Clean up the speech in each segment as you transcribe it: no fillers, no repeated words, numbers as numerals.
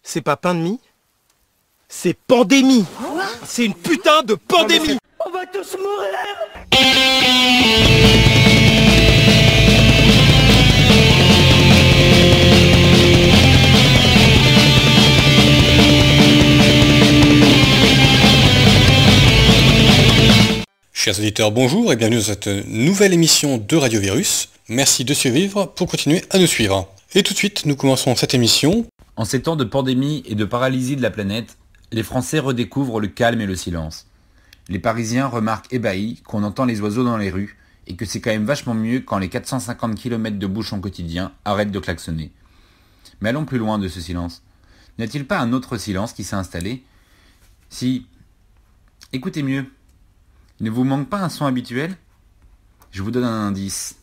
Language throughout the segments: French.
C'est pas pain de mie, c'est pandémie. C'est une putain de pandémie. On va tous mourir. Chers auditeurs, bonjour et bienvenue dans cette nouvelle émission de Radio Virus. Merci de suivre pour continuer à nous suivre. Et tout de suite, nous commençons cette émission. En ces temps de pandémie et de paralysie de la planète, les Français redécouvrent le calme et le silence. Les Parisiens remarquent ébahis qu'on entend les oiseaux dans les rues et que c'est quand même vachement mieux quand les 450 km de bouchons quotidiens arrêtent de klaxonner. Mais allons plus loin de ce silence. N'y a-t-il pas un autre silence qui s'est installé ? Si... Écoutez mieux. Ne vous manque pas un son habituel ? Je vous donne un indice.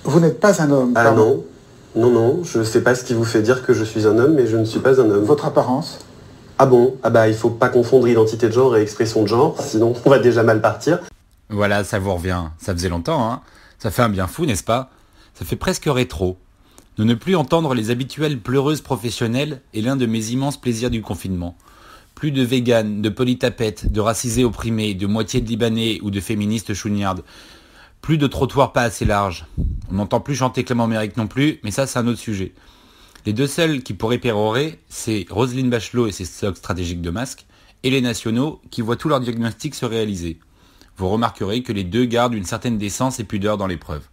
Vous n'êtes pas un homme. Ah non, non, je sais pas ce qui vous fait dire que je suis un homme, mais je ne suis pas un homme. Votre apparence ? Ah bon ? Ah bah il faut pas confondre identité de genre et expression de genre, sinon on va déjà mal partir. Voilà, ça vous revient. Ça faisait longtemps, hein ? Ça fait un bien fou, n'est-ce pas ? Ça fait presque rétro. De ne plus entendre les habituelles pleureuses professionnelles est l'un de mes immenses plaisirs du confinement. Plus de véganes, de polytapettes, de racisés opprimés, de moitié de libanais ou de féministes chougnardes. Plus de trottoirs pas assez larges. On n'entend plus chanter Clément Méric non plus, mais ça c'est un autre sujet. Les deux seuls qui pourraient pérorer, c'est Roselyne Bachelot et ses stocks stratégiques de masques, et les nationaux qui voient tous leurs diagnostics se réaliser. Vous remarquerez que les deux gardent une certaine décence et pudeur dans l'épreuve.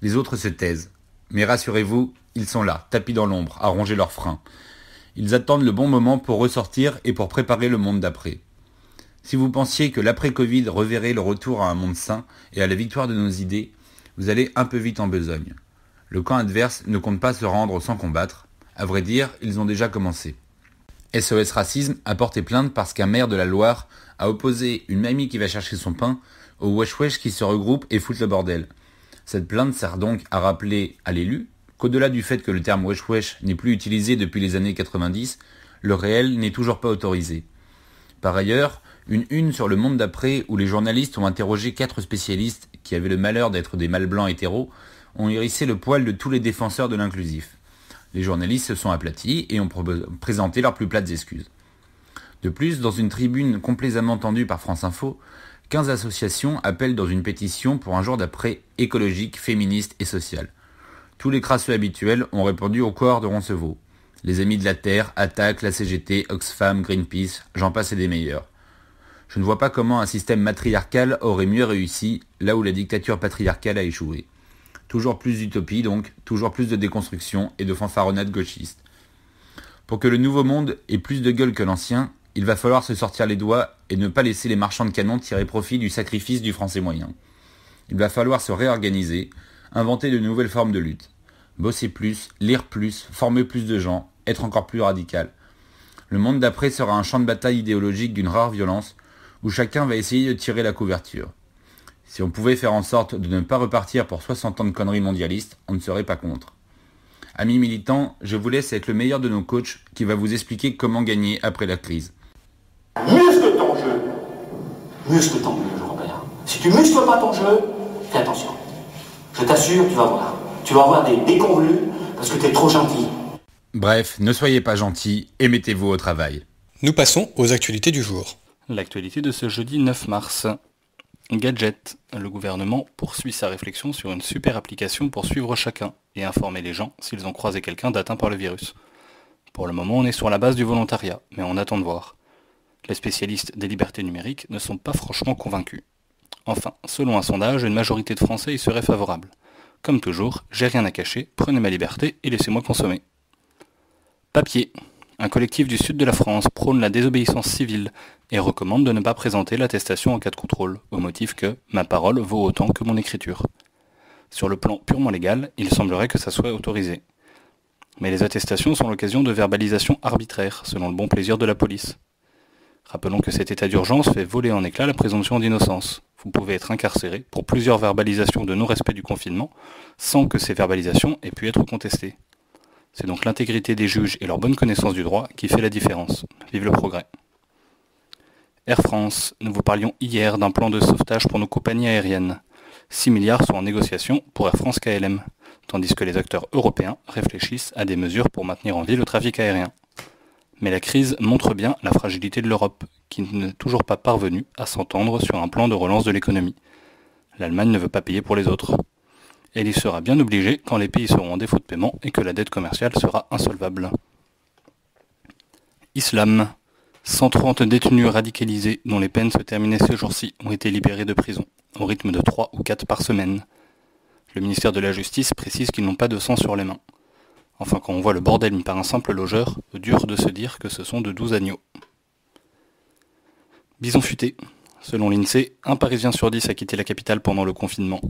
Les autres se taisent. Mais rassurez-vous, ils sont là, tapis dans l'ombre, à ronger leurs freins. Ils attendent le bon moment pour ressortir et pour préparer le monde d'après. Si vous pensiez que l'après-Covid reverrait le retour à un monde sain et à la victoire de nos idées, vous allez un peu vite en besogne. Le camp adverse ne compte pas se rendre sans combattre. À vrai dire, ils ont déjà commencé. SOS Racisme a porté plainte parce qu'un maire de la Loire a opposé une mamie qui va chercher son pain aux wesh-wesh qui se regroupent et foutent le bordel. Cette plainte sert donc à rappeler à l'élu qu'au-delà du fait que le terme wesh-wesh n'est plus utilisé depuis les années 90, le réel n'est toujours pas autorisé. Par ailleurs, une sur le monde d'après où les journalistes ont interrogé 4 spécialistes qui avaient le malheur d'être des mâles blancs hétéros ont hérissé le poil de tous les défenseurs de l'inclusif. Les journalistes se sont aplatis et ont présenté leurs plus plates excuses. De plus, dans une tribune complaisamment tendue par France Info, 15 associations appellent dans une pétition pour un jour d'après écologique, féministe et social. Tous les crasseux habituels ont répondu au corps de Roncevaux. Les Amis de la Terre, Attaque, la CGT, Oxfam, Greenpeace, j'en passe et des meilleurs. Je ne vois pas comment un système matriarcal aurait mieux réussi là où la dictature patriarcale a échoué. Toujours plus d'utopie donc, toujours plus de déconstruction et de fanfaronnade gauchiste. Pour que le nouveau monde ait plus de gueule que l'ancien, il va falloir se sortir les doigts et ne pas laisser les marchands de canons tirer profit du sacrifice du français moyen. Il va falloir se réorganiser, inventer de nouvelles formes de lutte. Bosser plus, lire plus, former plus de gens, être encore plus radical. Le monde d'après sera un champ de bataille idéologique d'une rare violence, où chacun va essayer de tirer la couverture. Si on pouvait faire en sorte de ne pas repartir pour 60 ans de conneries mondialistes, on ne serait pas contre. Amis militants, je vous laisse avec le meilleur de nos coachs qui va vous expliquer comment gagner après la crise. Muscle ton jeu. Muscle ton jeu, Robert. Si tu muscles pas ton jeu, fais attention. Je t'assure, tu vas voir. Tu vas avoir des déconvenus parce que t'es trop gentil. Bref, ne soyez pas gentils et mettez-vous au travail. Nous passons aux actualités du jour. L'actualité de ce jeudi 9 mars. Gadget. Le gouvernement poursuit sa réflexion sur une super application pour suivre chacun et informer les gens s'ils ont croisé quelqu'un d'atteint par le virus. Pour le moment, on est sur la base du volontariat, mais on attend de voir. Les spécialistes des libertés numériques ne sont pas franchement convaincus. Enfin, selon un sondage, une majorité de Français y serait favorable. Comme toujours, j'ai rien à cacher, prenez ma liberté et laissez-moi consommer. Papier. Un collectif du sud de la France prône la désobéissance civile et recommande de ne pas présenter l'attestation en cas de contrôle, au motif que « ma parole vaut autant que mon écriture ». Sur le plan purement légal, il semblerait que ça soit autorisé. Mais les attestations sont l'occasion de verbalisations arbitraires, selon le bon plaisir de la police. Rappelons que cet état d'urgence fait voler en éclats la présomption d'innocence. Vous pouvez être incarcéré pour plusieurs verbalisations de non-respect du confinement, sans que ces verbalisations aient pu être contestées. C'est donc l'intégrité des juges et leur bonne connaissance du droit qui fait la différence. Vive le progrès. Air France, nous vous parlions hier d'un plan de sauvetage pour nos compagnies aériennes. 6 milliards sont en négociation pour Air France KLM, tandis que les acteurs européens réfléchissent à des mesures pour maintenir en vie le trafic aérien. Mais la crise montre bien la fragilité de l'Europe, qui n'est toujours pas parvenue à s'entendre sur un plan de relance de l'économie. L'Allemagne ne veut pas payer pour les autres. Elle y sera bien obligée quand les pays seront en défaut de paiement et que la dette commerciale sera insolvable. Islam. 130 détenus radicalisés dont les peines se terminaient ces jours-ci ont été libérés de prison, au rythme de 3 ou 4 par semaine. Le ministère de la Justice précise qu'ils n'ont pas de sang sur les mains. Enfin, quand on voit le bordel mis par un simple logeur, dur de se dire que ce sont de 12 agneaux. Bison futé. Selon l'INSEE, un Parisien sur 10 a quitté la capitale pendant le confinement.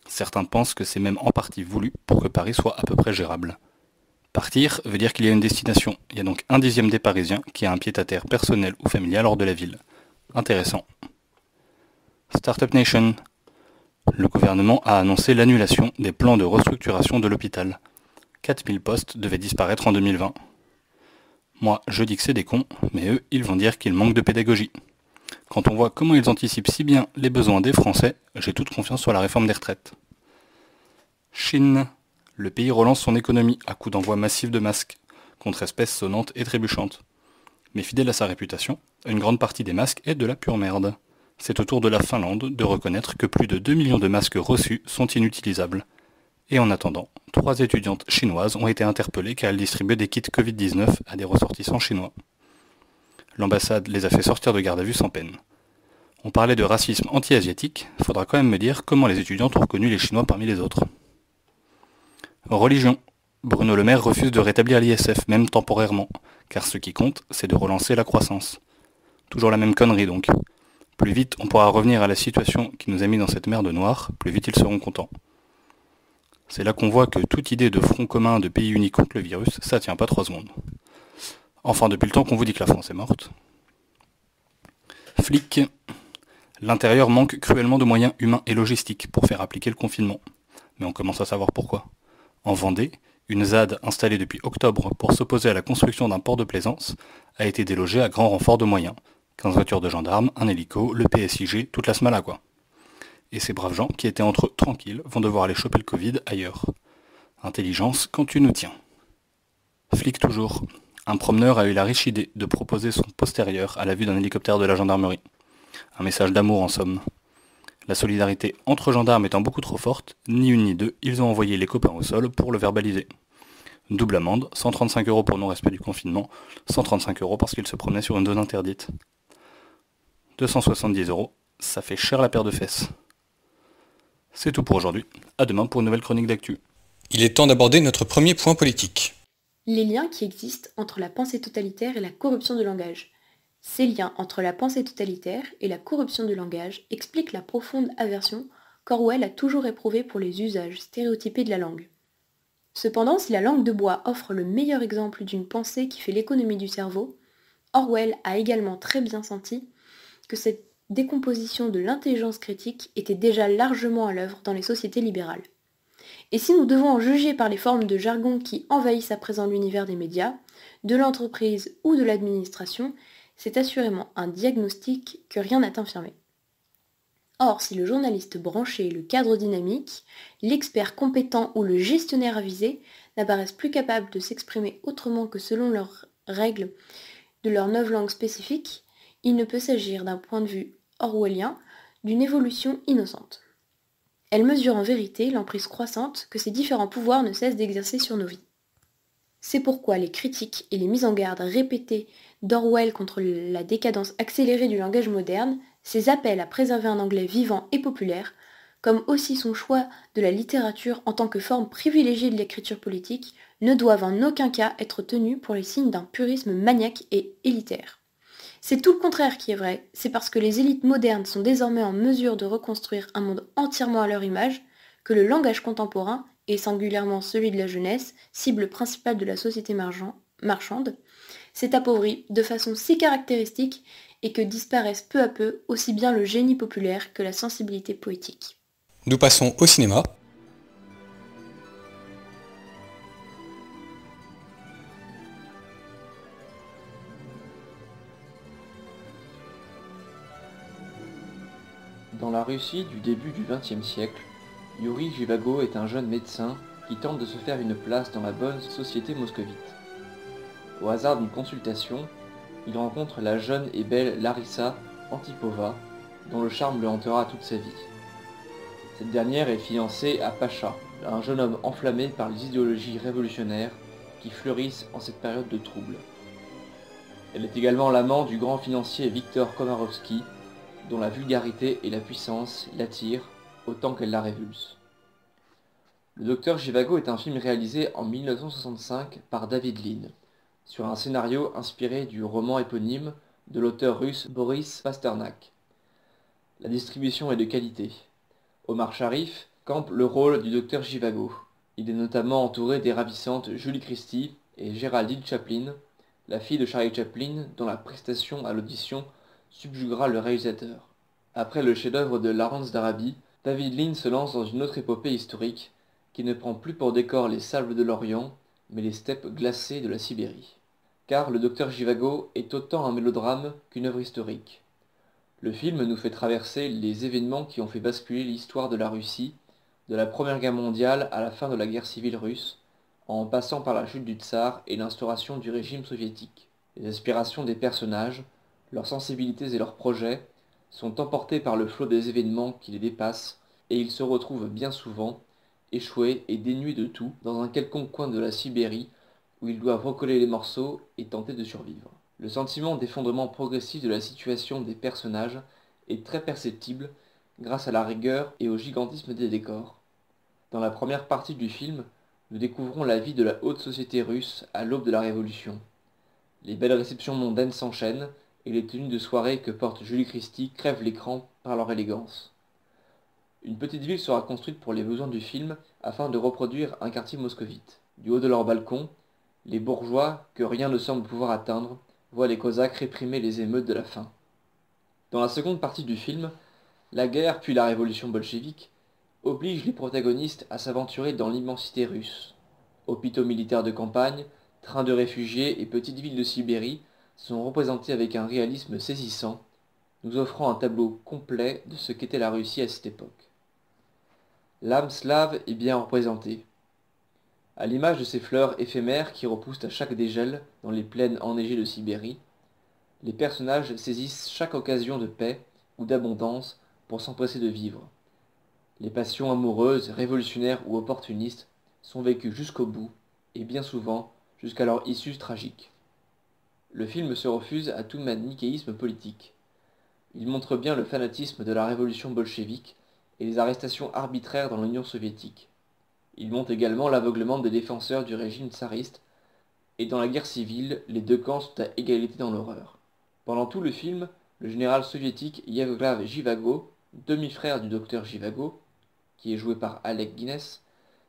Certains pensent que c'est même en partie voulu pour que Paris soit à peu près gérable. Partir veut dire qu'il y a une destination. Il y a donc 1/10 des Parisiens qui a un pied-à-terre personnel ou familial hors de la ville. Intéressant. Startup Nation. Le gouvernement a annoncé l'annulation des plans de restructuration de l'hôpital. 4000 postes devaient disparaître en 2020. Moi, je dis que c'est des cons, mais eux, ils vont dire qu'ils manquent de pédagogie. Quand on voit comment ils anticipent si bien les besoins des Français, j'ai toute confiance sur la réforme des retraites. Chine. Le pays relance son économie à coups d'envoi massif de masques, contre espèces sonnantes et trébuchantes. Mais fidèle à sa réputation, une grande partie des masques est de la pure merde. C'est au tour de la Finlande de reconnaître que plus de 2 millions de masques reçus sont inutilisables. Et en attendant, 3 étudiantes chinoises ont été interpellées car elles distribuaient des kits Covid-19 à des ressortissants chinois. L'ambassade les a fait sortir de garde à vue sans peine. On parlait de racisme anti-asiatique, faudra quand même me dire comment les étudiantes ont reconnu les Chinois parmi les autres. Religion. Bruno Le Maire refuse de rétablir l'ISF, même temporairement, car ce qui compte, c'est de relancer la croissance. Toujours la même connerie donc. Plus vite on pourra revenir à la situation qui nous a mis dans cette merde noire, plus vite ils seront contents. C'est là qu'on voit que toute idée de front commun de pays unis contre le virus, ça tient pas 3 secondes. Enfin, depuis le temps qu'on vous dit que la France est morte. Flic. L'intérieur manque cruellement de moyens humains et logistiques pour faire appliquer le confinement. Mais on commence à savoir pourquoi. En Vendée, une ZAD installée depuis octobre pour s'opposer à la construction d'un port de plaisance a été délogée à grand renfort de moyens. 15 voitures de gendarmes, un hélico, le PSIG, toute la smala quoi. Et ces braves gens qui étaient entre eux tranquilles vont devoir aller choper le Covid ailleurs. Intelligence quand tu nous tiens. Flic toujours. Un promeneur a eu la riche idée de proposer son postérieur à la vue d'un hélicoptère de la gendarmerie. Un message d'amour en somme. La solidarité entre gendarmes étant beaucoup trop forte, ni une ni deux, ils ont envoyé les copains au sol pour le verbaliser. Double amende, 135 € pour non-respect du confinement, 135 € parce qu'ils se promenaient sur une zone interdite. 270 €, ça fait cher la paire de fesses. C'est tout pour aujourd'hui, à demain pour une nouvelle chronique d'actu. Il est temps d'aborder notre premier point politique. Les liens qui existent entre la pensée totalitaire et la corruption du langage. Ces liens entre la pensée totalitaire et la corruption du langage expliquent la profonde aversion qu'Orwell a toujours éprouvée pour les usages stéréotypés de la langue. Cependant, si la langue de bois offre le meilleur exemple d'une pensée qui fait l'économie du cerveau, Orwell a également très bien senti que cette décomposition de l'intelligence critique était déjà largement à l'œuvre dans les sociétés libérales. Et si nous devons en juger par les formes de jargon qui envahissent à présent l'univers des médias, de l'entreprise ou de l'administration, c'est assurément un diagnostic que rien n'a infirmé. Or, si le journaliste branché, le cadre dynamique, l'expert compétent ou le gestionnaire avisé n'apparaissent plus capables de s'exprimer autrement que selon leurs règles de leur 9 langues spécifiques, il ne peut s'agir d'un point de vue orwellien d'une évolution innocente. Elle mesure en vérité l'emprise croissante que ces différents pouvoirs ne cessent d'exercer sur nos vies. C'est pourquoi les critiques et les mises en garde répétées d'Orwell contre la décadence accélérée du langage moderne, ses appels à préserver un anglais vivant et populaire, comme aussi son choix de la littérature en tant que forme privilégiée de l'écriture politique, ne doivent en aucun cas être tenus pour les signes d'un purisme maniaque et élitaire. C'est tout le contraire qui est vrai, c'est parce que les élites modernes sont désormais en mesure de reconstruire un monde entièrement à leur image, que le langage contemporain, et singulièrement celui de la jeunesse, cible principale de la société marchande, s'est appauvri de façon si caractéristique et que disparaissent peu à peu aussi bien le génie populaire que la sensibilité poétique. Nous passons au cinéma. Dans la Russie du début du XXe siècle, Yuri Jivago est un jeune médecin qui tente de se faire une place dans la bonne société moscovite. Au hasard d'une consultation, il rencontre la jeune et belle Larissa Antipova, dont le charme le hantera toute sa vie. Cette dernière est fiancée à Pacha, un jeune homme enflammé par les idéologies révolutionnaires qui fleurissent en cette période de trouble. Elle est également l'amant du grand financier Viktor Komarovsky, dont la vulgarité et la puissance l'attirent autant qu'elle la révulse. Le Docteur Jivago est un film réalisé en 1965 par David Lean, sur un scénario inspiré du roman éponyme de l'auteur russe Boris Pasternak. La distribution est de qualité. Omar Sharif campe le rôle du Docteur Jivago. Il est notamment entouré des ravissantes Julie Christie et Geraldine Chaplin, la fille de Charlie Chaplin, dont la prestation à l'audition subjuguera le réalisateur. Après le chef-d'œuvre de Lawrence d'Arabie, David Lean se lance dans une autre épopée historique qui ne prend plus pour décor les sables de l'Orient, mais les steppes glacées de la Sibérie. Car le Docteur Jivago est autant un mélodrame qu'une œuvre historique. Le film nous fait traverser les événements qui ont fait basculer l'histoire de la Russie, de la Première Guerre mondiale à la fin de la guerre civile russe, en passant par la chute du tsar et l'instauration du régime soviétique. Les aspirations des personnages, leurs sensibilités et leurs projets sont emportés par le flot des événements qui les dépassent, et ils se retrouvent bien souvent, échoués et dénués de tout, dans un quelconque coin de la Sibérie où ils doivent recoller les morceaux et tenter de survivre. Le sentiment d'effondrement progressif de la situation des personnages est très perceptible grâce à la rigueur et au gigantisme des décors. Dans la première partie du film, nous découvrons la vie de la haute société russe à l'aube de la Révolution. Les belles réceptions mondaines s'enchaînent et les tenues de soirée que porte Julie Christie crèvent l'écran par leur élégance. Une petite ville sera construite pour les besoins du film afin de reproduire un quartier moscovite. Du haut de leur balcon, les bourgeois, que rien ne semble pouvoir atteindre, voient les cosaques réprimer les émeutes de la faim. Dans la seconde partie du film, la guerre puis la révolution bolchevique obligent les protagonistes à s'aventurer dans l'immensité russe. Hôpitaux militaires de campagne, trains de réfugiés et petites villes de Sibérie sont représentés avec un réalisme saisissant, nous offrant un tableau complet de ce qu'était la Russie à cette époque. L'âme slave est bien représentée. À l'image de ces fleurs éphémères qui repoussent à chaque dégel dans les plaines enneigées de Sibérie, les personnages saisissent chaque occasion de paix ou d'abondance pour s'empresser de vivre. Les passions amoureuses, révolutionnaires ou opportunistes sont vécues jusqu'au bout et bien souvent jusqu'à leur issue tragique. Le film se refuse à tout manichéisme politique. Il montre bien le fanatisme de la révolution bolchevique et les arrestations arbitraires dans l'Union soviétique. Il montre également l'aveuglement des défenseurs du régime tsariste, et dans la guerre civile, les deux camps sont à égalité dans l'horreur. Pendant tout le film, le général soviétique Yevgraf Jivago, demi-frère du docteur Jivago, qui est joué par Alec Guinness,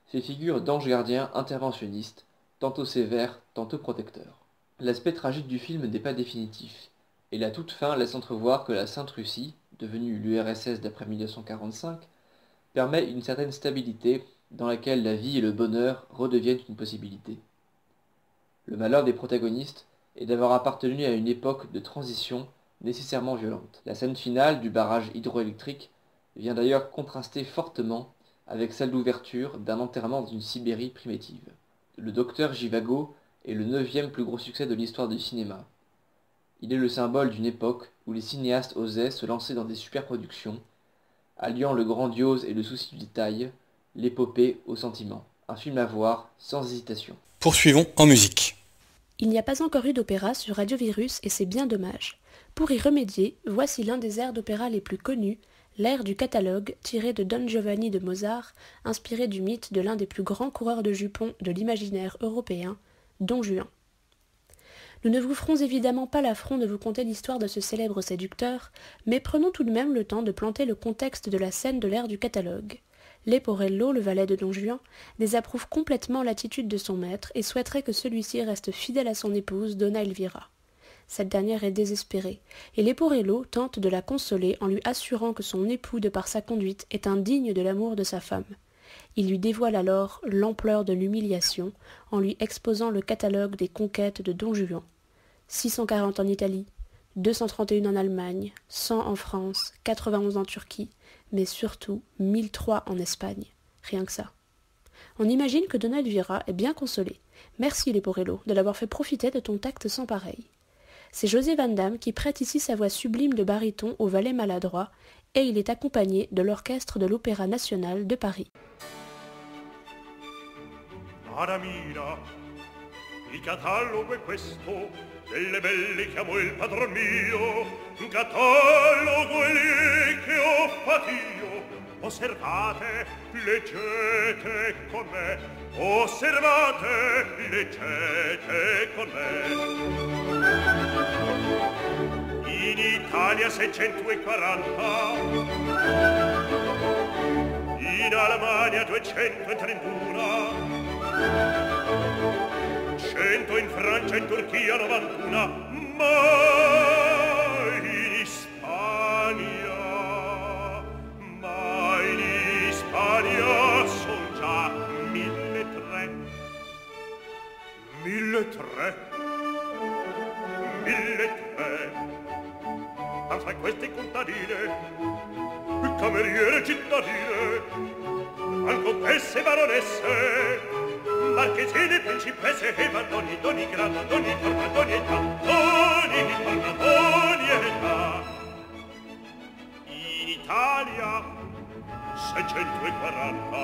fait figure d'ange gardien interventionniste, tantôt sévère, tantôt protecteur. L'aspect tragique du film n'est pas définitif, et la toute fin laisse entrevoir que la Sainte Russie, devenue l'URSS d'après 1945, permet une certaine stabilité dans laquelle la vie et le bonheur redeviennent une possibilité. Le malheur des protagonistes est d'avoir appartenu à une époque de transition nécessairement violente. La scène finale du barrage hydroélectrique vient d'ailleurs contraster fortement avec celle d'ouverture d'un enterrement dans une Sibérie primitive. Le docteur Jivago est le 9e plus gros succès de l'histoire du cinéma. Il est le symbole d'une époque où les cinéastes osaient se lancer dans des superproductions, alliant le grandiose et le souci du détail, l'épopée au sentiment. Un film à voir sans hésitation. Poursuivons en musique. Il n'y a pas encore eu d'opéra sur Radio Virus et c'est bien dommage. Pour y remédier, voici l'un des airs d'opéra les plus connus, l'air du catalogue tiré de Don Giovanni de Mozart, inspiré du mythe de l'un des plus grands coureurs de jupons de l'imaginaire européen, Don Juan. Nous ne vous ferons évidemment pas l'affront de vous conter l'histoire de ce célèbre séducteur, mais prenons tout de même le temps de planter le contexte de la scène de l'air du catalogue. Leporello, le valet de Don Juan, désapprouve complètement l'attitude de son maître et souhaiterait que celui-ci reste fidèle à son épouse, Donna Elvira. Cette dernière est désespérée, et Leporello tente de la consoler en lui assurant que son époux, de par sa conduite, est indigne de l'amour de sa femme. Il lui dévoile alors l'ampleur de l'humiliation en lui exposant le catalogue des conquêtes de Don Juan. 640 en Italie, 231 en Allemagne, 100 en France, 91 en Turquie, mais surtout 1003 en Espagne. Rien que ça. On imagine que Donald Vira est bien consolé. Merci Leporello de l'avoir fait profiter de ton tact sans pareil. C'est José Van Damme qui prête ici sa voix sublime de baryton au valet maladroit, et il est accompagné de l'orchestre de l'Opéra National de Paris. Aramina, il catalogo è questo, delle belle chiamo il padron mio, un catalogo è lì che ho patio. Osservate, leggete con me, osservate, leggete con me. In Italia 640, in Alemania 231, 100 in Francia e in Turchia 91, ma in Spagna son già 1.300. 1.300. Ma fra queste contadine, cameriere cittadine, al contesse baronesse, marchesine, principesse e d'ogni grado, d'ogni forma, d'ogni età, d'ogni età. In Italia 640,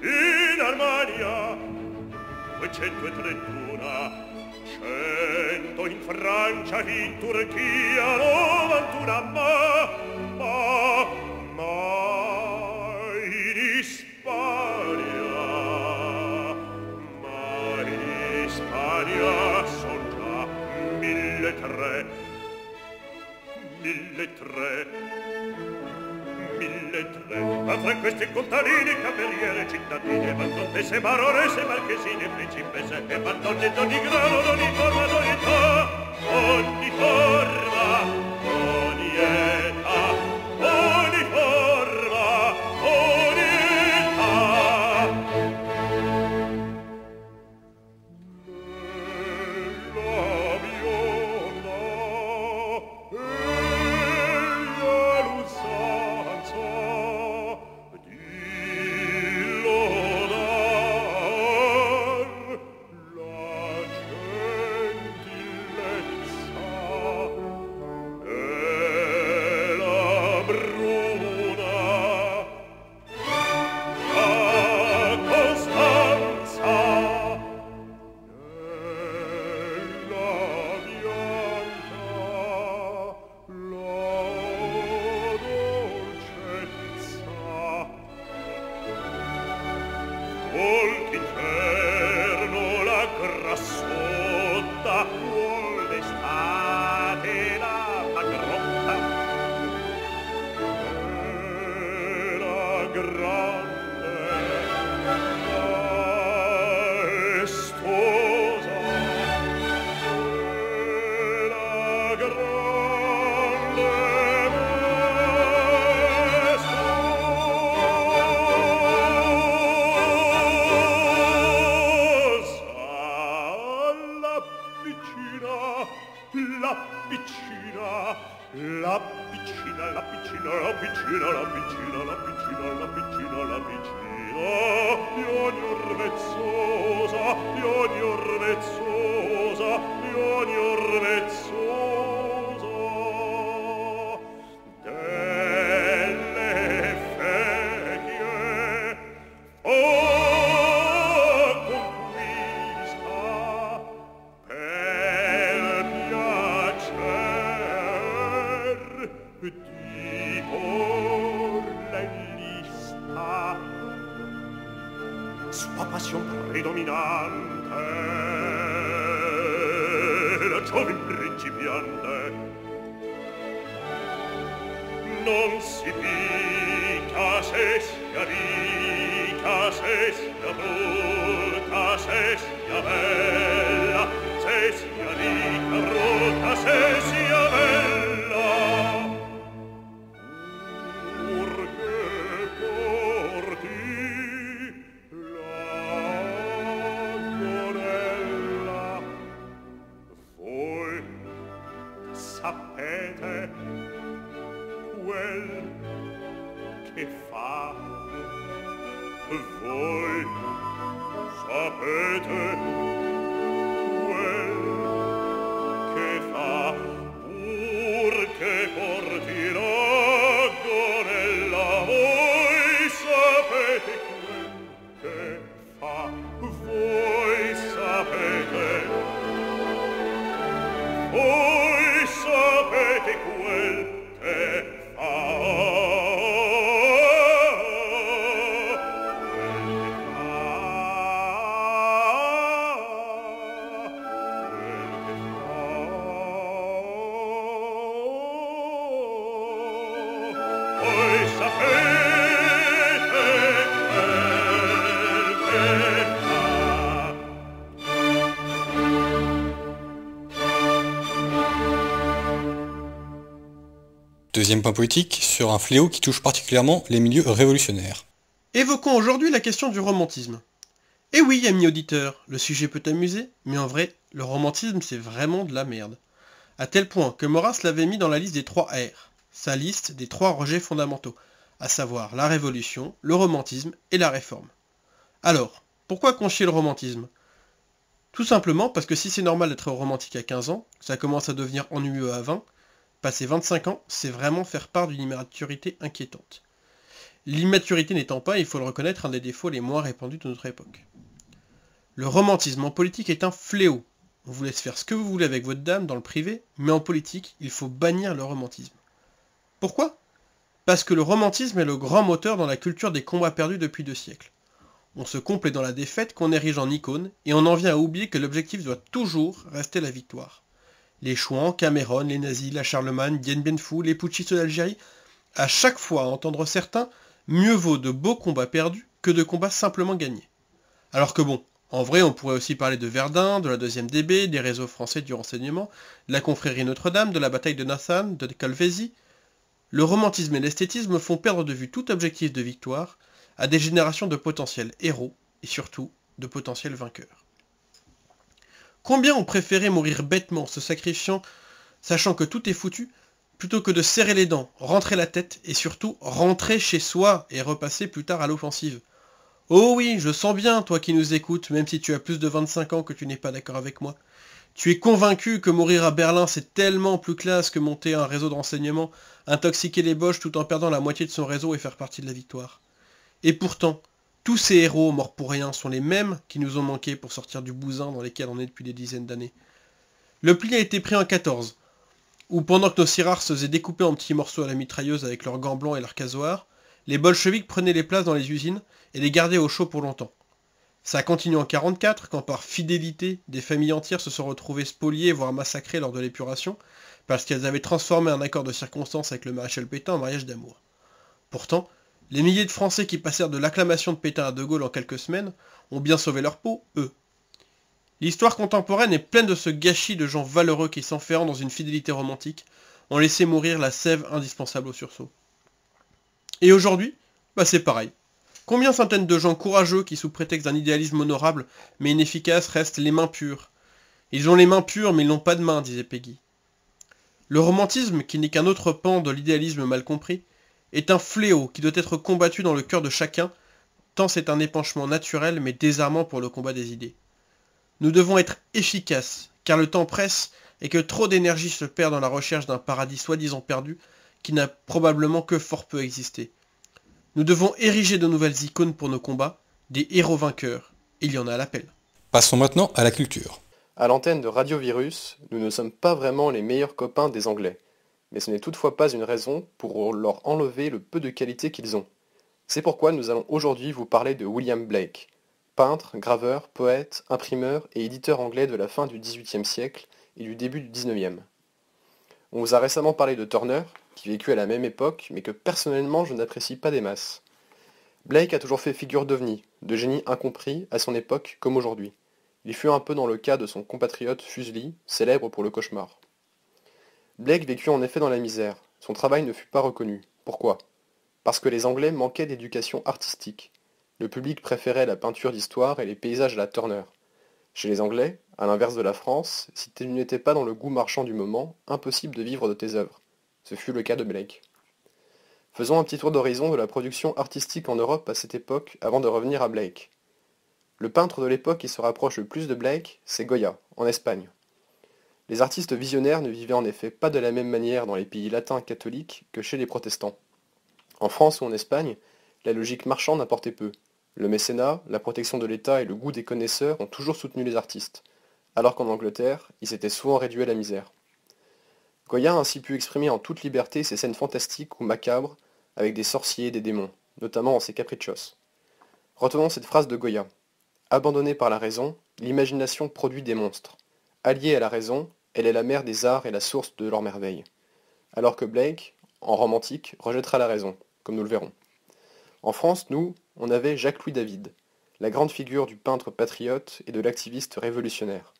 in Armania 231, 100 in Francia, in Turchia 91, ma in Spagna son già 1.300. 1.300. Ma fra questi contadini, cameriere, cittadine, van contesse, baronesse, marchesine, principesse, e van donne d'ogni grado, d'ogni forma, d'ogni età, ogni forma, ogni età, ogni forma, ogni età. Nella bionda sapete quel che fa? Voi sapete quel che fa, pur che porti l'Agonella. Voi sapete quel che fa, voi sapete quel che fa. Deuxième point politique, sur un fléau qui touche particulièrement les milieux révolutionnaires. Évoquons aujourd'hui la question du romantisme. Et oui, amis auditeurs, le sujet peut amuser, mais en vrai, le romantisme c'est vraiment de la merde. À tel point que Maurras l'avait mis dans la liste des 3 R, sa liste des 3 rejets fondamentaux, à savoir la révolution, le romantisme et la réforme. Alors, pourquoi conchier le romantisme? Tout simplement parce que si c'est normal d'être romantique à 15 ans, ça commence à devenir ennuyeux à 20, passer 25 ans, c'est vraiment faire part d'une immaturité inquiétante. L'immaturité n'étant pas, il faut le reconnaître, un des défauts les moins répandus de notre époque. Le romantisme en politique est un fléau. On vous laisse faire ce que vous voulez avec votre dame dans le privé, mais en politique, il faut bannir le romantisme. Pourquoi? Parce que le romantisme est le grand moteur dans la culture des combats perdus depuis 2 siècles. On se complaît dans la défaite qu'on érige en icône, et on en vient à oublier que l'objectif doit toujours rester la victoire. Les Chouans, Cameron, les nazis, la Charlemagne, Dien Bien Phu, les putschistes d'Algérie, à chaque fois à entendre certains, mieux vaut de beaux combats perdus que de combats simplement gagnés. Alors que bon, en vrai on pourrait aussi parler de Verdun, de la 2e DB, des réseaux français du renseignement, de la confrérie Notre-Dame, de la bataille de Nathan, de Calvésie. Le romantisme et l'esthétisme font perdre de vue tout objectif de victoire à des générations de potentiels héros, et surtout de potentiels vainqueurs. Combien ont préféré mourir bêtement, se sacrifiant, sachant que tout est foutu, plutôt que de serrer les dents, rentrer la tête, et surtout rentrer chez soi et repasser plus tard à l'offensive. Oh oui, je sens bien, toi qui nous écoutes, même si tu as plus de 25 ans que tu n'es pas d'accord avec moi. Tu es convaincu que mourir à Berlin c'est tellement plus classe que monter un réseau de renseignement, intoxiquer les Boches tout en perdant la moitié de son réseau et faire partie de la victoire. Et pourtant, tous ces héros morts pour rien sont les mêmes qui nous ont manqué pour sortir du bousin dans lesquels on est depuis des dizaines d'années. Le pli a été pris en 14, où pendant que nos sirards se faisaient découper en petits morceaux à la mitrailleuse avec leurs gants blancs et leurs casoirs, les bolcheviks prenaient les places dans les usines et les gardaient au chaud pour longtemps. Ça a continué en 44, quand par fidélité, des familles entières se sont retrouvées spoliées, voire massacrées lors de l'épuration, parce qu'elles avaient transformé un accord de circonstance avec le maréchal Pétain en mariage d'amour. Pourtant, les milliers de Français qui passèrent de l'acclamation de Pétain à De Gaulle en quelques semaines ont bien sauvé leur peau, eux. L'histoire contemporaine est pleine de ce gâchis de gens valeureux qui, s'enferrant dans une fidélité romantique, ont laissé mourir la sève indispensable au sursaut. Et aujourd'hui, c'est pareil. Combien centaines de gens courageux qui, sous prétexte d'un idéalisme honorable mais inefficace, restent les mains pures. Ils ont les mains pures mais ils n'ont pas de mains, disait Peggy. Le romantisme, qui n'est qu'un autre pan de l'idéalisme mal compris, est un fléau qui doit être combattu dans le cœur de chacun, tant c'est un épanchement naturel mais désarmant pour le combat des idées. Nous devons être efficaces, car le temps presse et que trop d'énergie se perd dans la recherche d'un paradis soi-disant perdu, qui n'a probablement que fort peu existé. Nous devons ériger de nouvelles icônes pour nos combats, des héros vainqueurs. Il y en a à l'appel. Passons maintenant à la culture. À l'antenne de Radio Virus, nous ne sommes pas vraiment les meilleurs copains des Anglais. Mais ce n'est toutefois pas une raison pour leur enlever le peu de qualité qu'ils ont. C'est pourquoi nous allons aujourd'hui vous parler de William Blake, peintre, graveur, poète, imprimeur et éditeur anglais de la fin du XVIIIe siècle et du début du XIXe. On vous a récemment parlé de Turner, qui vécut à la même époque, mais que personnellement je n'apprécie pas des masses. Blake a toujours fait figure d'ovni, de génie incompris à son époque comme aujourd'hui. Il fut un peu dans le cas de son compatriote Fuseli, célèbre pour Le Cauchemar. Blake vécut en effet dans la misère. Son travail ne fut pas reconnu. Pourquoi? Parce que les Anglais manquaient d'éducation artistique. Le public préférait la peinture d'histoire et les paysages à la Turner. Chez les Anglais, À l'inverse de la France, si tu n'étais pas dans le goût marchand du moment, impossible de vivre de tes œuvres. Ce fut le cas de Blake. Faisons un petit tour d'horizon de la production artistique en Europe à cette époque avant de revenir à Blake. Le peintre de l'époque qui se rapproche le plus de Blake, c'est Goya, en Espagne. Les artistes visionnaires ne vivaient en effet pas de la même manière dans les pays latins catholiques que chez les protestants. En France ou en Espagne, la logique marchande importait peu. Le mécénat, la protection de l'État et le goût des connaisseurs ont toujours soutenu les artistes, alors qu'en Angleterre, ils étaient souvent réduits à la misère. Goya a ainsi pu exprimer en toute liberté ses scènes fantastiques ou macabres, avec des sorciers et des démons, notamment dans ses capriccios. Retenons cette phrase de Goya. Abandonnée par la raison, l'imagination produit des monstres. Alliée à la raison, elle est la mère des arts et la source de leurs merveilles. Alors que Blake, en romantique, rejettera la raison, comme nous le verrons. En France, nous, on avait Jacques-Louis David, la grande figure du peintre patriote et de l'activiste révolutionnaire.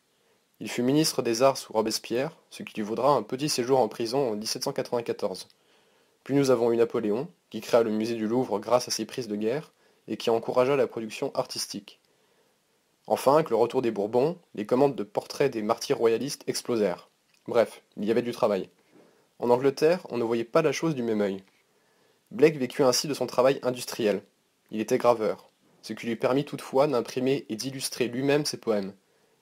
Il fut ministre des Arts sous Robespierre, ce qui lui vaudra un petit séjour en prison en 1794. Puis nous avons eu Napoléon, qui créa le musée du Louvre grâce à ses prises de guerre, et qui encouragea la production artistique. Enfin, avec le retour des Bourbons, les commandes de portraits des martyrs royalistes explosèrent. Bref, il y avait du travail. En Angleterre, on ne voyait pas la chose du même œil. Blake vécut ainsi de son travail industriel. Il était graveur, ce qui lui permit toutefois d'imprimer et d'illustrer lui-même ses poèmes,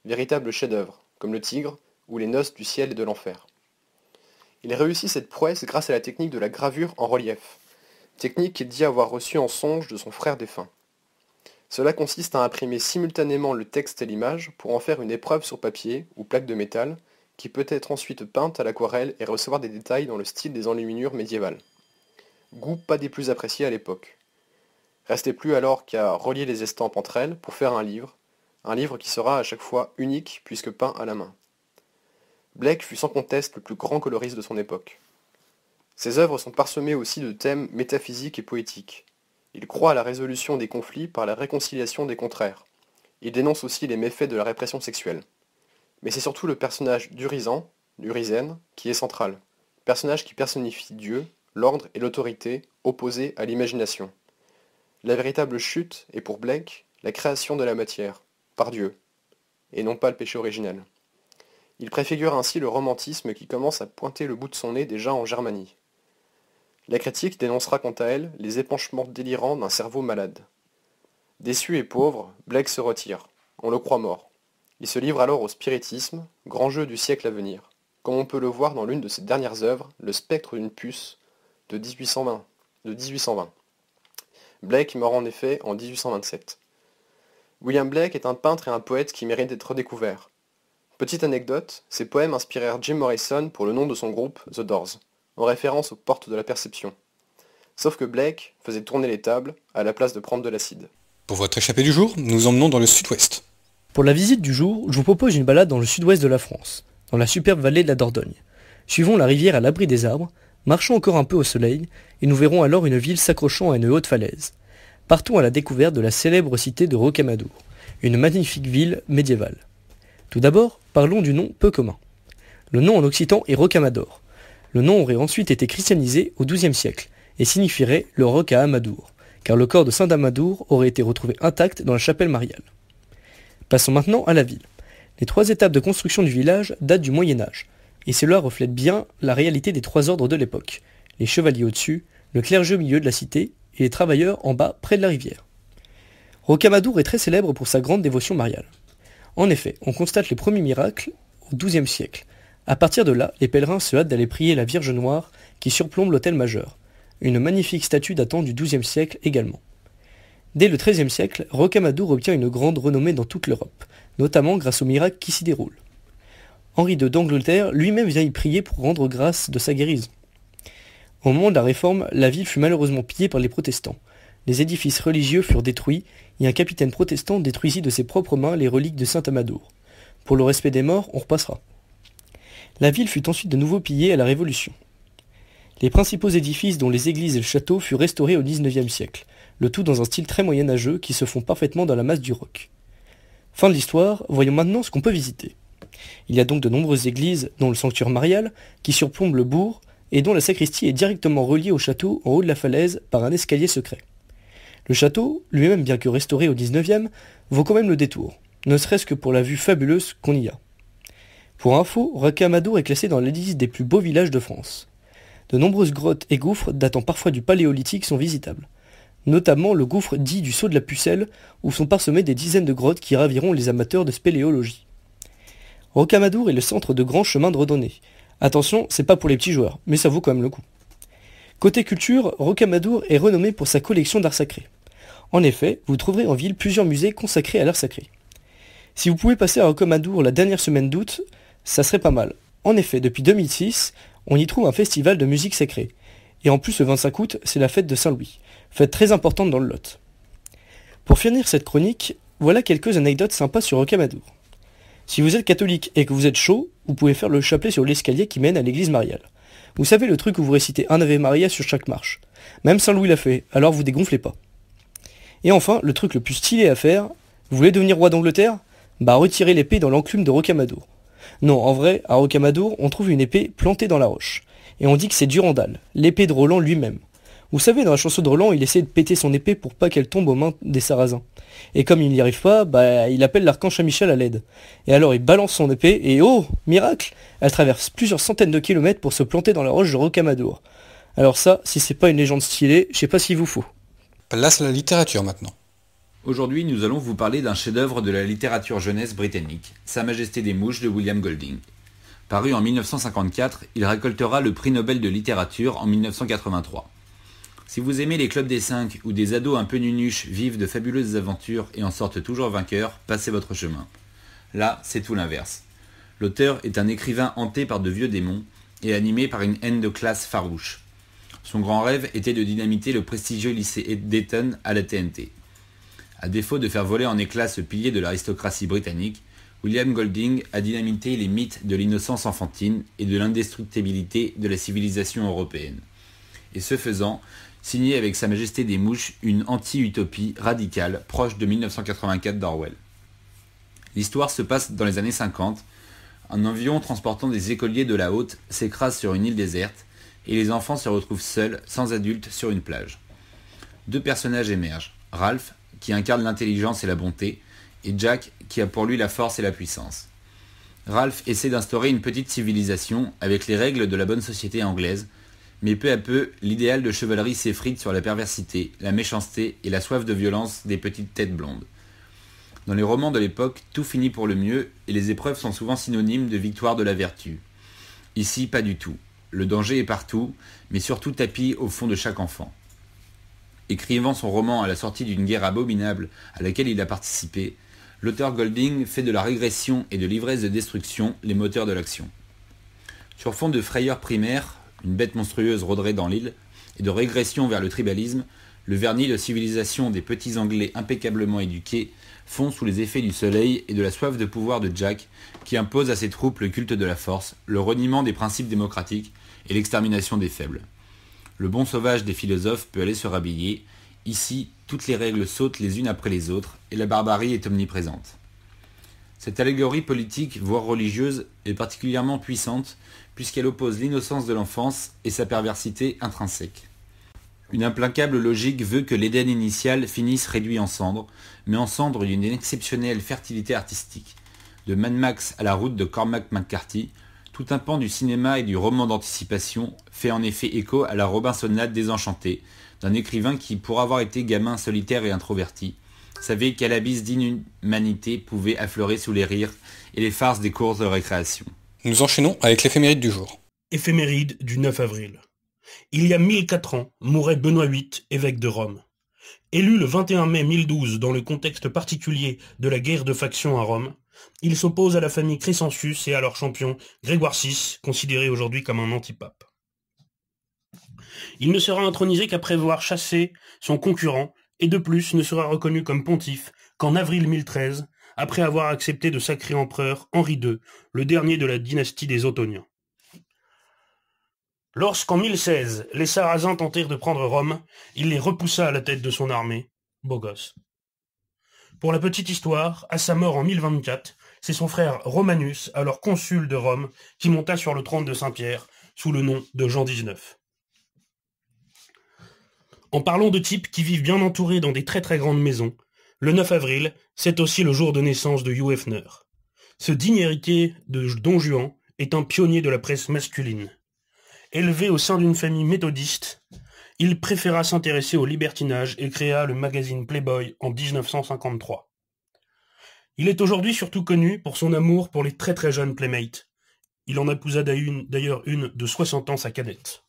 véritables chefs-d'œuvre, comme le Tigre ou les Noces du ciel et de l'enfer. Il réussit cette prouesse grâce à la technique de la gravure en relief, technique qu'il dit avoir reçue en songe de son frère défunt. Cela consiste à imprimer simultanément le texte et l'image pour en faire une épreuve sur papier ou plaque de métal, qui peut être ensuite peinte à l'aquarelle et recevoir des détails dans le style des enluminures médiévales. Goût pas des plus appréciés à l'époque. Restait plus alors qu'à relier les estampes entre elles pour faire un livre qui sera à chaque fois unique puisque peint à la main. Blake fut sans conteste le plus grand coloriste de son époque. Ses œuvres sont parsemées aussi de thèmes métaphysiques et poétiques. Il croit à la résolution des conflits par la réconciliation des contraires. Il dénonce aussi les méfaits de la répression sexuelle. Mais c'est surtout le personnage d'Urizen, qui est central. Personnage qui personnifie Dieu, l'ordre et l'autorité, opposés à l'imagination. La véritable chute est pour Blake la création de la matière, par Dieu, et non pas le péché originel. Il préfigure ainsi le romantisme qui commence à pointer le bout de son nez déjà en Germanie. La critique dénoncera quant à elle les épanchements délirants d'un cerveau malade. Déçu et pauvre, Blake se retire, on le croit mort. Il se livre alors au spiritisme, grand jeu du siècle à venir, comme on peut le voir dans l'une de ses dernières œuvres, Le spectre d'une puce, de 1820. Blake meurt en effet en 1827. William Blake est un peintre et un poète qui mérite d'être redécouvert. Petite anecdote, ses poèmes inspirèrent Jim Morrison pour le nom de son groupe, The Doors, en référence aux portes de la perception. Sauf que Blake faisait tourner les tables à la place de prendre de l'acide. Pour votre échappée du jour, nous emmenons dans le sud-ouest. Pour la visite du jour, je vous propose une balade dans le sud-ouest de la France, dans la superbe vallée de la Dordogne. Suivons la rivière à l'abri des arbres, marchons encore un peu au soleil, et nous verrons alors une ville s'accrochant à une haute falaise. Partons à la découverte de la célèbre cité de Rocamadour, une magnifique ville médiévale. Tout d'abord, parlons du nom peu commun. Le nom en occitan est Rocamadour. Le nom aurait ensuite été christianisé au XIIe siècle et signifierait le roc à Amadour, car le corps de saint Amadour aurait été retrouvé intact dans la chapelle mariale. Passons maintenant à la ville. Les 3 étapes de construction du village datent du Moyen-Âge, et cela reflète bien la réalité des 3 ordres de l'époque, les chevaliers au-dessus, le clergé au milieu de la cité et les travailleurs en bas près de la rivière. Rocamadour est très célèbre pour sa grande dévotion mariale. En effet, on constate les premiers miracles au XIIe siècle. À partir de là, les pèlerins se hâtent d'aller prier la Vierge Noire qui surplombe l'autel majeur, une magnifique statue datant du XIIe siècle également. Dès le XIIIe siècle, Rocamadour obtient une grande renommée dans toute l'Europe, notamment grâce aux miracles qui s'y déroulent. Henri II d'Angleterre lui-même vient y prier pour rendre grâce de sa guérison. Au moment de la Réforme, la ville fut malheureusement pillée par les protestants. Les édifices religieux furent détruits et un capitaine protestant détruisit de ses propres mains les reliques de saint Amadour. Pour le respect des morts, on repassera. La ville fut ensuite de nouveau pillée à la Révolution. Les principaux édifices dont les églises et le château furent restaurés au XIXe siècle, le tout dans un style très moyenâgeux qui se fond parfaitement dans la masse du roc. Fin de l'histoire, voyons maintenant ce qu'on peut visiter. Il y a donc de nombreuses églises, dont le sanctuaire marial, qui surplombe le bourg, et dont la sacristie est directement reliée au château en haut de la falaise par un escalier secret. Le château, lui-même bien que restauré au XIXe, vaut quand même le détour. ne serait-ce que pour la vue fabuleuse qu'on y a. Pour info, Rocamadour est classé dans la liste des plus beaux villages de France. De nombreuses grottes et gouffres datant parfois du Paléolithique sont visitables, notamment le gouffre dit du Saut de la Pucelle, où sont parsemées des dizaines de grottes qui raviront les amateurs de spéléologie. Rocamadour est le centre de grands chemins de randonnée. Attention, c'est pas pour les petits joueurs, mais ça vaut quand même le coup. Côté culture, Rocamadour est renommé pour sa collection d'art sacré. En effet, vous trouverez en ville plusieurs musées consacrés à l'art sacré. Si vous pouvez passer à Rocamadour la dernière semaine d'août, ça serait pas mal. En effet, depuis 2006, on y trouve un festival de musique sacrée. Et en plus, le 25 août, c'est la fête de Saint-Louis, fête très importante dans le Lot. Pour finir cette chronique, voilà quelques anecdotes sympas sur Rocamadour. Si vous êtes catholique et que vous êtes chaud, vous pouvez faire le chapelet sur l'escalier qui mène à l'église mariale. Vous savez le truc où vous récitez un Ave Maria sur chaque marche. Même Saint-Louis l'a fait, alors vous dégonflez pas. Et enfin, le truc le plus stylé à faire, vous voulez devenir roi d'Angleterre ? Bah retirez l'épée dans l'enclume de Rocamadour. Non, en vrai, à Rocamadour, on trouve une épée plantée dans la roche. Et on dit que c'est Durandal, l'épée de Roland lui-même. Vous savez, dans la chanson de Roland, il essaie de péter son épée pour pas qu'elle tombe aux mains des Sarrasins. Et comme il n'y arrive pas, bah il appelle l'archange Saint-Michel à l'aide. Et alors il balance son épée, et oh, miracle, elle traverse plusieurs centaines de kilomètres pour se planter dans la roche de Rocamadour. Alors ça, si c'est pas une légende stylée, je sais pas s'il vous faut. Place à la littérature maintenant. Aujourd'hui, nous allons vous parler d'un chef-d'œuvre de la littérature jeunesse britannique, Sa Majesté des Mouches de William Golding. Paru en 1954, il récoltera le prix Nobel de littérature en 1983. Si vous aimez les clubs des 5 où des ados un peu nunuches vivent de fabuleuses aventures et en sortent toujours vainqueurs, passez votre chemin. Là, c'est tout l'inverse. L'auteur est un écrivain hanté par de vieux démons et animé par une haine de classe farouche. Son grand rêve était de dynamiter le prestigieux lycée d'Eton à la TNT. À défaut de faire voler en éclats ce pilier de l'aristocratie britannique, William Golding a dynamité les mythes de l'innocence enfantine et de l'indestructibilité de la civilisation européenne. Et ce faisant, signé avec Sa Majesté des Mouches une anti-utopie radicale proche de 1984 d'Orwell. L'histoire se passe dans les années 50. Un avion transportant des écoliers de la Haute s'écrase sur une île déserte et les enfants se retrouvent seuls, sans adultes, sur une plage. Deux personnages émergent, Ralph, qui incarne l'intelligence et la bonté, et Jack, qui a pour lui la force et la puissance. Ralph essaie d'instaurer une petite civilisation avec les règles de la bonne société anglaise, mais peu à peu, l'idéal de chevalerie s'effrite sur la perversité, la méchanceté et la soif de violence des petites têtes blondes. Dans les romans de l'époque, tout finit pour le mieux et les épreuves sont souvent synonymes de victoire de la vertu. Ici, pas du tout. Le danger est partout, mais surtout tapis au fond de chaque enfant. Écrivant son roman à la sortie d'une guerre abominable à laquelle il a participé, l'auteur Golding fait de la régression et de l'ivresse de destruction les moteurs de l'action. Sur fond de frayeur primaire, une bête monstrueuse rôderait dans l'île, et de régression vers le tribalisme, le vernis de civilisation des petits Anglais impeccablement éduqués fond sous les effets du soleil et de la soif de pouvoir de Jack, qui impose à ses troupes le culte de la force, le reniement des principes démocratiques et l'extermination des faibles. Le bon sauvage des philosophes peut aller se rhabiller. Ici, toutes les règles sautent les unes après les autres, et la barbarie est omniprésente. Cette allégorie politique, voire religieuse, est particulièrement puissante, puisqu'elle oppose l'innocence de l'enfance et sa perversité intrinsèque. Une implacable logique veut que l'Éden initial finisse réduit en cendres, mais en cendres d'une exceptionnelle fertilité artistique. De Mad Max à la route de Cormac McCarthy, tout un pan du cinéma et du roman d'anticipation fait en effet écho à la Robinsonade désenchantée, d'un écrivain qui, pour avoir été gamin solitaire et introverti, savait quel abysse d'inhumanité pouvait affleurer sous les rires et les farces des cours de récréation. Nous enchaînons avec l'éphéméride du jour. Éphéméride du 9 avril. Il y a 1004 ans, mourait Benoît VIII, évêque de Rome. Élu le 21 mai 1012 dans le contexte particulier de la guerre de faction à Rome, il s'oppose à la famille Crescentius et à leur champion Grégoire VI, considéré aujourd'hui comme un antipape. Il ne sera intronisé qu'après avoir chassé son concurrent et de plus ne sera reconnu comme pontife qu'en avril 1013, après avoir accepté de sacrer empereur Henri II, le dernier de la dynastie des Ottoniens. Lorsqu'en 1016, les Sarrasins tentèrent de prendre Rome, il les repoussa à la tête de son armée. Beau gosse. Pour la petite histoire, à sa mort en 1024, c'est son frère Romanus, alors consul de Rome, qui monta sur le trône de Saint-Pierre, sous le nom de Jean XIX. En parlant de types qui vivent bien entourés dans des très très grandes maisons, Le 9 avril, c'est aussi le jour de naissance de Hugh Hefner. Ce digne héritier de Don Juan est un pionnier de la presse masculine. Élevé au sein d'une famille méthodiste, il préféra s'intéresser au libertinage et créa le magazine Playboy en 1953. Il est aujourd'hui surtout connu pour son amour pour les très très jeunes playmates. Il en épousa d'ailleurs une de 60 ans, sa cadette.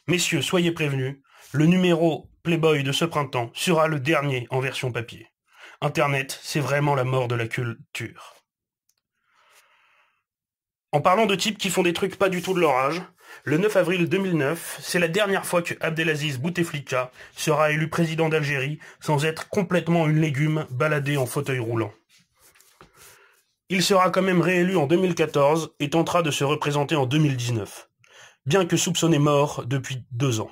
Messieurs, soyez prévenus, le numéro Playboy de ce printemps sera le dernier en version papier. Internet, c'est vraiment la mort de la culture. En parlant de types qui font des trucs pas du tout de leur âge, le 9 avril 2009, c'est la dernière fois que Abdelaziz Bouteflika sera élu président d'Algérie sans être complètement une légume baladée en fauteuil roulant. Il sera quand même réélu en 2014 et tentera de se représenter en 2019, bien que soupçonné mort depuis 2 ans.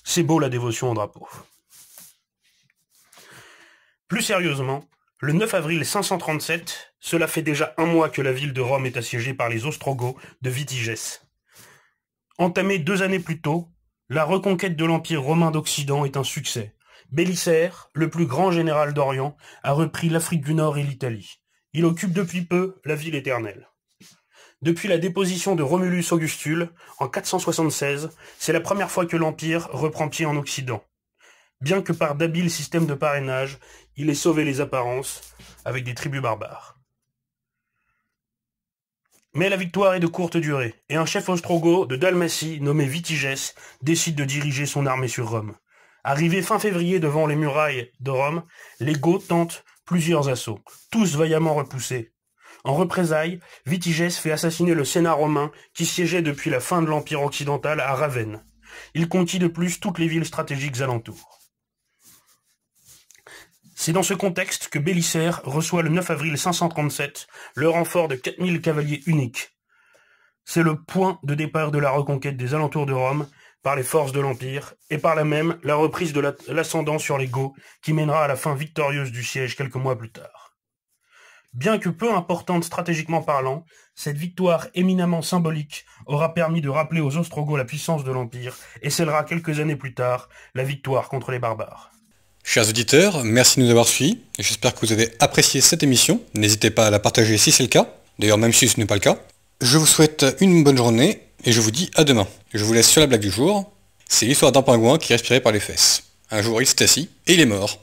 C'est beau la dévotion au drapeau. Plus sérieusement, le 9 avril 537, cela fait déjà 1 mois que la ville de Rome est assiégée par les Ostrogoths de Vitigès. Entamée 2 années plus tôt, la reconquête de l'Empire romain d'Occident est un succès. Bélicère, le plus grand général d'Orient, a repris l'Afrique du Nord et l'Italie. Il occupe depuis peu la ville éternelle. Depuis la déposition de Romulus Augustule, en 476, c'est la première fois que l'Empire reprend pied en Occident. Bien que par d'habiles systèmes de parrainage, il ait sauvé les apparences avec des tribus barbares. Mais la victoire est de courte durée, et un chef ostrogoth de Dalmatie, nommé Vitigès, décide de diriger son armée sur Rome. Arrivé fin février devant les murailles de Rome, les Goths tentent plusieurs assauts, tous vaillamment repoussés. En représailles, Vitigès fait assassiner le Sénat romain qui siégeait depuis la fin de l'Empire occidental à Ravenne. Il conquit de plus toutes les villes stratégiques alentours. C'est dans ce contexte que Bélicère reçoit le 9 avril 537 le renfort de 4000 cavaliers uniques. C'est le point de départ de la reconquête des alentours de Rome par les forces de l'Empire, et par là même la reprise de l'ascendant sur les Goths qui mènera à la fin victorieuse du siège quelques mois plus tard. Bien que peu importante stratégiquement parlant, cette victoire éminemment symbolique aura permis de rappeler aux Ostrogoths la puissance de l'Empire et scellera quelques années plus tard la victoire contre les barbares. Chers auditeurs, merci de nous avoir suivis, et j'espère que vous avez apprécié cette émission. N'hésitez pas à la partager si c'est le cas, d'ailleurs même si ce n'est pas le cas. Je vous souhaite une bonne journée, et je vous dis à demain. Je vous laisse sur la blague du jour. C'est l'histoire d'un pingouin qui respirait par les fesses. Un jour il s'est assis, et il est mort.